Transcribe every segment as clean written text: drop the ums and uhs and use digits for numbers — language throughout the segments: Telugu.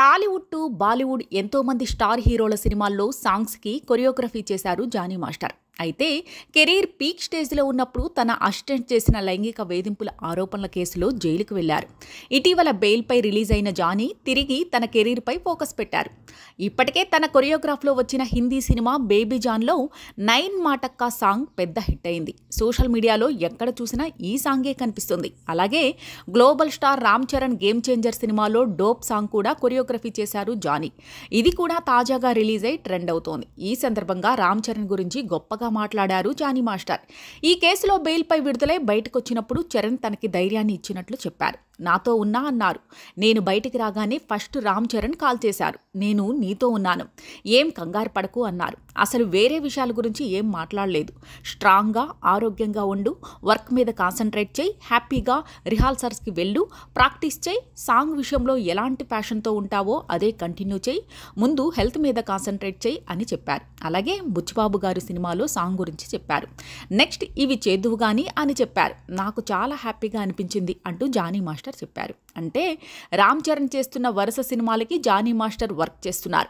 టాలీవుడ్ టు బాలీవుడ్ ఎంతో మంది స్టార్ హీరోల సినిమాల్లో సాంగ్స్కి కొరియోగ్రఫీ చేశారు జానీ మాస్టర్. అయితే కెరీర్ పీక్ స్టేజ్లో ఉన్నప్పుడు తన అసిస్టెంట్ చేసిన లైంగిక వేధింపుల ఆరోపణల కేసులో జైలుకు వెళ్లారు. ఇటీవల బెయిల్పై రిలీజ్ అయిన జానీ తిరిగి తన కెరీర్పై ఫోకస్ పెట్టారు. ఇప్పటికే తన కొరియోగ్రాఫ్లో వచ్చిన హిందీ సినిమా బేబీ జాన్లో 9 మాటక్కా సాంగ్ పెద్ద హిట్ అయింది. సోషల్ మీడియాలో ఎక్కడ చూసినా ఈ సాంగే కనిపిస్తుంది. అలాగే global star Ram Charan game changer సినిమాలో డోప్ సాంగ్ కూడా కొరియోగ్రఫీ చేశారు జానీ. ఇది కూడా తాజాగా రిలీజ్ అయి ట్రెండ్ అవుతోంది. ఈ సందర్భంగా రామ్ చరణ్ గురించి గొప్పగా మాట్లాడారు జానీ మాస్టర్. ఈ కేసులో బెయిల్పై విడుదలై బయటకొచ్చినప్పుడు చరణ్ తనకి ధైర్యాన్ని ఇచ్చినట్లు చెప్పారు. నాతో ఉన్నా అన్నారు. నేను బయటికి రాగానే ఫస్ట్ రామ్ చరణ్ కాల్ చేశారు. నేను నీతో ఉన్నాను, ఏం కంగారు పడకు అన్నారు. అసలు వేరే విషయాల గురించి ఏం మాట్లాడలేదు. స్ట్రాంగ్గా ఆరోగ్యంగా ఉండు, వర్క్ మీద కాన్సన్ట్రేట్ చేయి, హ్యాపీగా రిహార్సల్స్కి వెళ్ళు, ప్రాక్టీస్ చేయి, సాంగ్ విషయంలో ఎలాంటి ప్యాషన్తో ఉంటావో అదే కంటిన్యూ చేయి, ముందు హెల్త్ మీద కాన్సన్ట్రేట్ చేయి అని చెప్పారు. అలాగే బుచ్చిబాబు గారు సినిమాలో సాంగ్ గురించి చెప్పారు. నెక్స్ట్ ఇవి చేద్దువు గాని అని చెప్పారు. నాకు చాలా హ్యాపీగా అనిపించింది అంటూ జానీ మాస్టర్ చెప్పారు. అంటే రామ్ చరణ్ చేస్తున్న వరుస సినిమాలకి జానీ మాస్టర్ వర్క్ చేస్తున్నారు.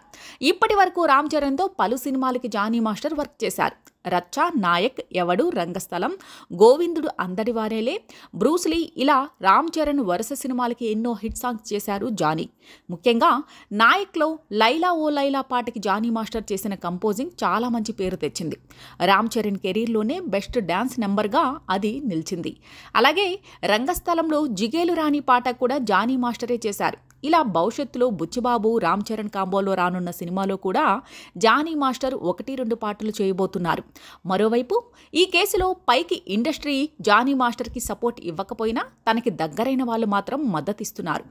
ఇప్పటి వరకు రామ్ చరణ్తో పలు సినిమాలకి జానీ మాస్టర్ వర్క్ చేశారు. రచ్చ, నాయక్, ఎవడు, రంగస్థలం, గోవిందుడు అందరివారేలే, బ్రూస్లీ ఇలా రామ్ చరణ్ వరుస సినిమాలకి ఎన్నో హిట్ సాంగ్స్ చేశారు జానీ. ముఖ్యంగా నాయక్లో లైలా ఓ లైలా పాటకి జానీ మాస్టర్ చేసిన కంపోజింగ్ చాలా మంచి పేరు తెచ్చింది. రామ్ చరణ్ కెరీర్లోనే బెస్ట్ డ్యాన్స్ నెంబర్గా అది నిలిచింది. అలాగే రంగస్థలంలో జిగేలు రాణి పాట కూడా జానీ మాస్టరే చేశారు. ఇలా భవిష్యత్తులో బుచ్చిబాబు రామ్ చరణ్ కాంబోలో రానున్న సినిమాలో కూడా జానీ మాస్టర్ 1-2 పాటలు చేయబోతున్నారు. మరోవైపు ఈ కేసులో పైకి ఇండస్ట్రీ జానీ మాస్టర్కి సపోర్ట్ ఇవ్వకపోయినా తనకి దగ్గరైన వాళ్ళు మాత్రం మద్దతిస్తున్నారు.